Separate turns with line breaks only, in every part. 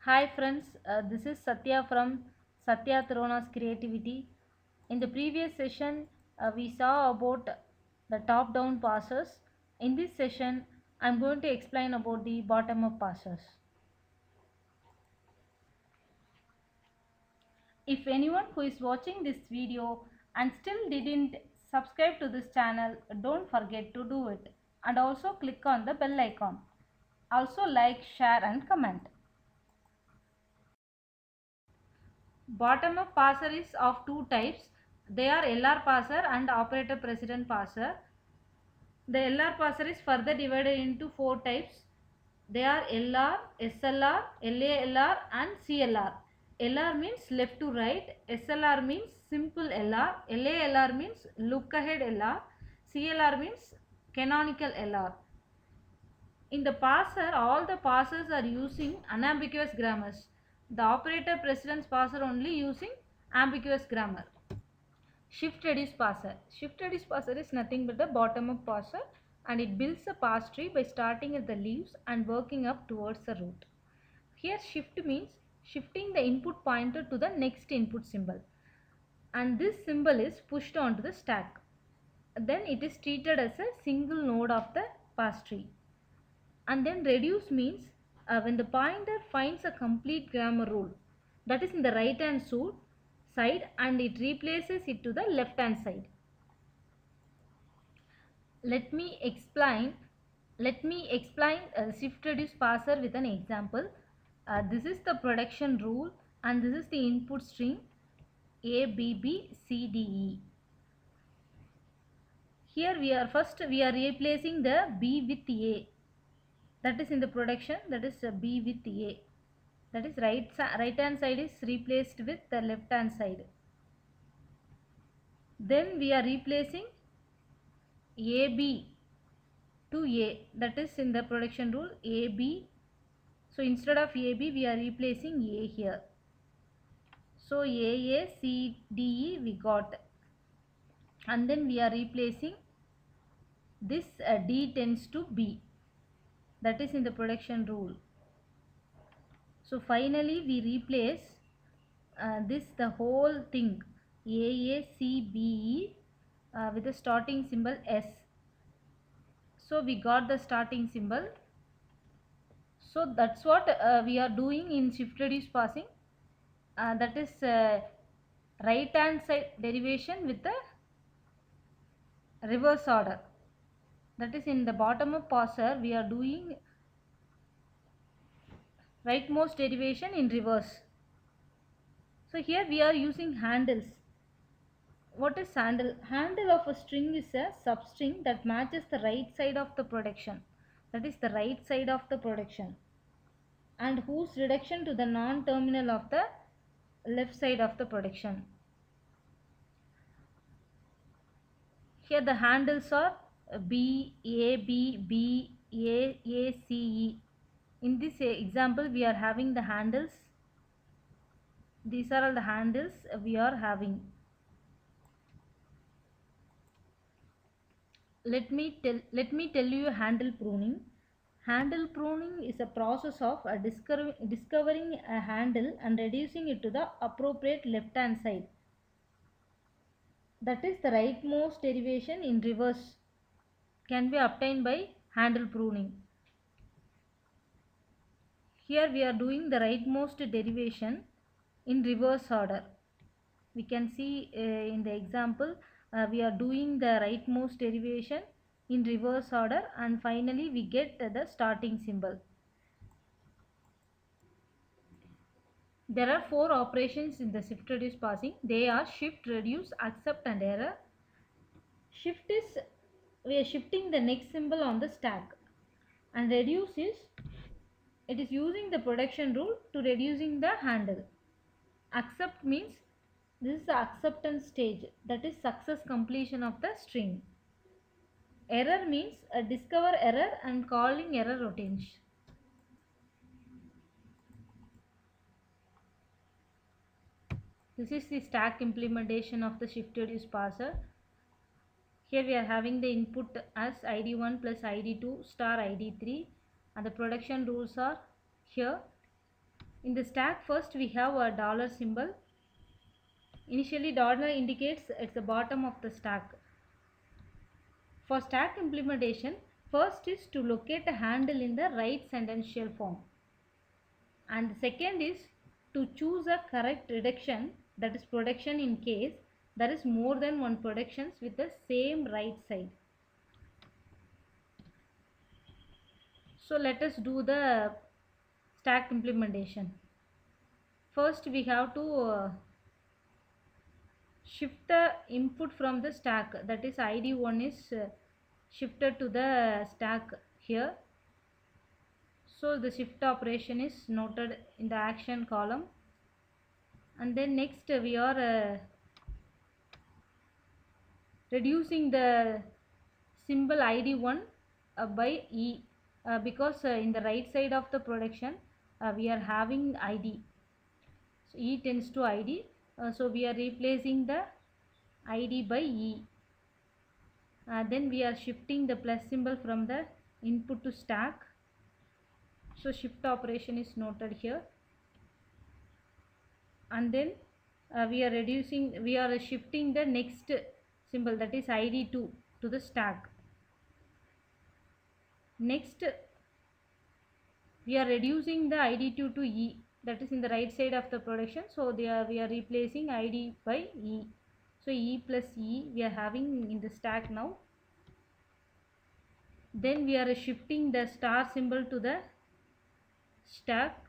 Hi friends, this is Satya from Satya Tarona's Creativity. In the previous session, we saw about the top-down passes. In this session, I am going to explain about the bottom-up passes. If anyone who is watching this video and still didn't subscribe to this channel, don't forget to do it and also click on the bell icon. Also like, share and comment. Bottom-up parser is of two types. They are LR parser and operator precedent parser. The LR parser is further divided into four types. They are LR, SLR, LALR and CLR. LR means left to right, SLR means simple LR, LALR means look ahead LR, CLR means canonical LR. In the parser, all the parsers are using unambiguous grammars. The operator precedence parser only using ambiguous grammar. Shift reduce parser. Shift reduce parser is nothing but a bottom up parser, and it builds a parse tree by starting at the leaves and working up towards the root. Here shift means shifting the input pointer to the next input symbol, and this symbol is pushed onto the stack. Then it is treated as a single node of the parse tree. And then reduce means when the pointer finds a complete grammar rule that is in the right hand side and it replaces it to the left hand side. Let me explain shift reduce parser with an example. This is the production rule and this is the input string A, B, B, C, D, E. Here we are replacing the B with A. That is in the production, that is B with A. That is right hand side is replaced with the left hand side. Then we are replacing AB to A, that is in the production rule AB. So instead of AB we are replacing A here. So A, C, D, E we got, and then we are replacing this D tends to B, that is in the production rule. So finally we replace this the whole thing AACBE with the starting symbol S. So we got the starting symbol. So that's what we are doing in shift reduce parsing. That is right hand side derivation with the reverse order. That is in the bottom of parser we are doing rightmost derivation in reverse. So here we are using handles. What is handle? Handle of a string is a substring that matches the right side of the production. That is the right side of the production, and whose reduction to the non-terminal of the left side of the production. Here the handles are B, A, B, B, A, C, E. In this example we are having the handles. These are all the handles we are having. Let me tell you handle pruning. Handle pruning is a process of discovering a handle and reducing it to the appropriate left hand side. That is the rightmost derivation in reverse can be obtained by handle pruning. Here we are doing the rightmost derivation in reverse order. We can see in the example we are doing the rightmost derivation in reverse order, and finally we get the starting symbol. There are four operations in the shift reduce parsing. They are shift, reduce, accept and error. Shift is we are shifting the next symbol on the stack, and reduce is it is using the production rule to reducing the handle. Accept means this is the acceptance stage, that is success completion of the string. Error means discover error and calling error routines. This is the stack implementation of the shift reduce parser. Here we are having the input as id1 plus id2 star id3, and the production rules are here. In the stack, first we have a dollar symbol. Initially dollar indicates it's the bottom of the stack. For stack implementation, first is to locate a handle in the right sentential form, and the second is to choose a correct reduction, that is production, in case there is more than one productions with the same right side. So let us do the stack implementation. First we have to shift the input from the stack, that is id1 is shifted to the stack here. So the shift operation is noted in the action column, and then next we are reducing the symbol id1 by e, because in the right side of the production we are having id, so e tends to id, so we are replacing the id by e. Then we are shifting the plus symbol from the input to stack, so shift operation is noted here, and then we are shifting the next symbol, that is id2, to the stack. Next we are reducing the id2 to e, that is in the right side of the production, so we are replacing id by e, so e plus e we are having in the stack now. Then we are shifting the star symbol to the stack,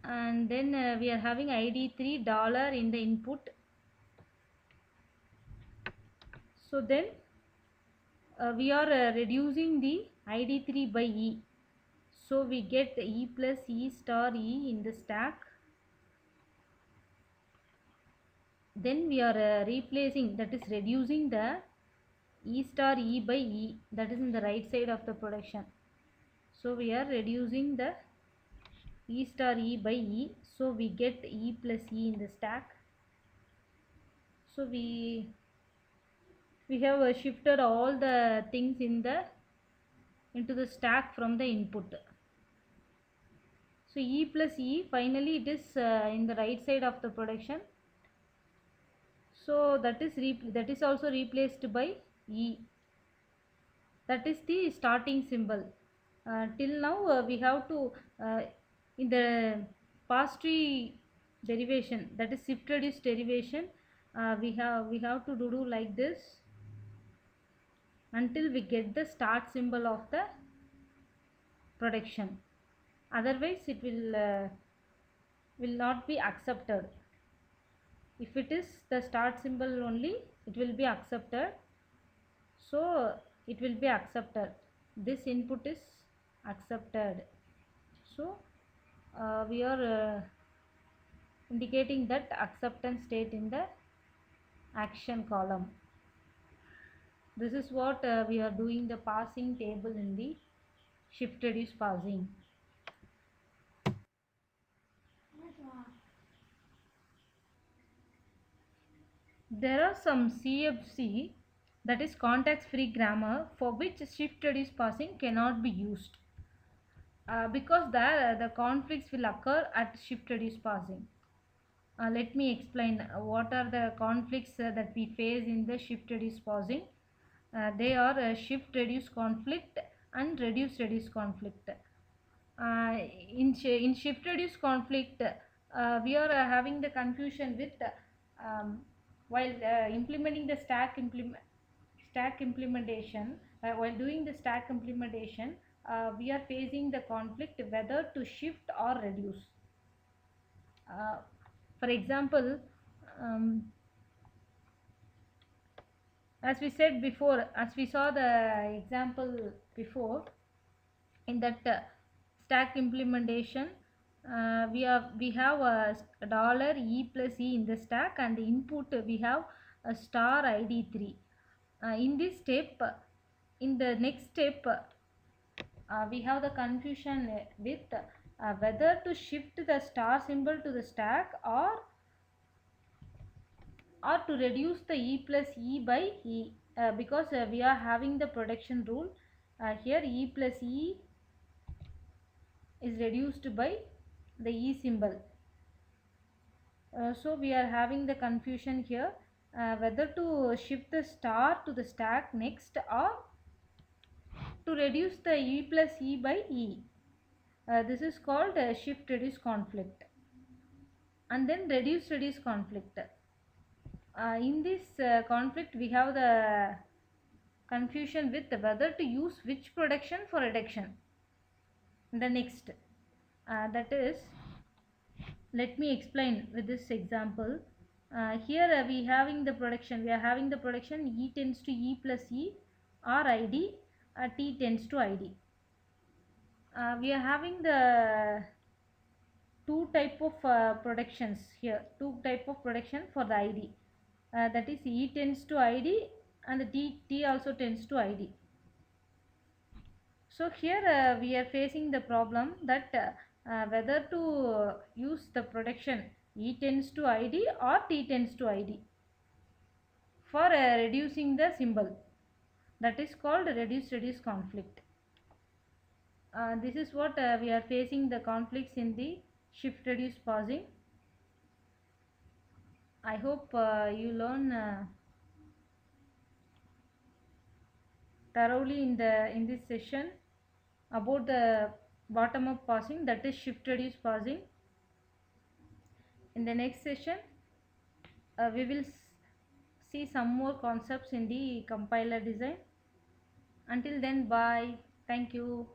and then we are having id3 dollar in the input. So then we are reducing the id3 by e, so we get e plus e star e in the stack. Then we are replacing, that is reducing the e star e by e, that is in the right side of the production, so we are reducing the e star e by e, so we get e plus e in the stack. So we have shifted all the things into the stack from the input. So e plus e, finally it is in the right side of the production, so that is also replaced by e, that is the starting symbol. Till now we have to in the past tree derivation, that is shift reduce derivation, we have to do like this until we get the start symbol of the production, otherwise it will not be accepted. If it is the start symbol only, it will be accepted, so it will be accepted, this input is accepted. So we are indicating that acceptance state in the action column. This is what we are doing the passing table in the shift reduce passing. There are some CFC, that is context free grammar, for which shift reduce passing cannot be used because the conflicts will occur at shift reduce passing. Let me explain what are the conflicts that we face in the shift reduce passing. They are shift reduce conflict and reduce reduce conflict. In shift reduce conflict, we are having the confusion with while implementing the stack implementation. While doing the stack implementation, we are facing the conflict whether to shift or reduce. For example, as we said before, as we saw the example before, in that stack implementation, we have a dollar e plus e in the stack, and the input we have a star id3. In this step, in the next step, we have the confusion with whether to shift the star symbol to the stack or to reduce the e plus e by e, because we are having the production rule. Here e plus e is reduced by the E symbol. So we are having the confusion here whether to shift the star to the stack next or to reduce the E plus E by E. This is called shift reduce conflict, and then reduce conflict. In this conflict we have the confusion with whether to use which production for reduction. The next, that is, let me explain with this example. Here we are having the production E tends to E plus E or ID, T tends to ID. We are having the two type of productions here, two type of production for the ID, that is E tends to ID and the T also tends to ID. So here we are facing the problem that whether to use the production E tends to ID or T tends to ID for reducing the symbol, that is called reduce conflict. This is what we are facing the conflicts in the shift reduce pausing. I hope you learn thoroughly in this session about the bottom up pausing, that is shift reduce pausing. In the next session we will see some more concepts in the compiler design. Until then, bye. Thank you.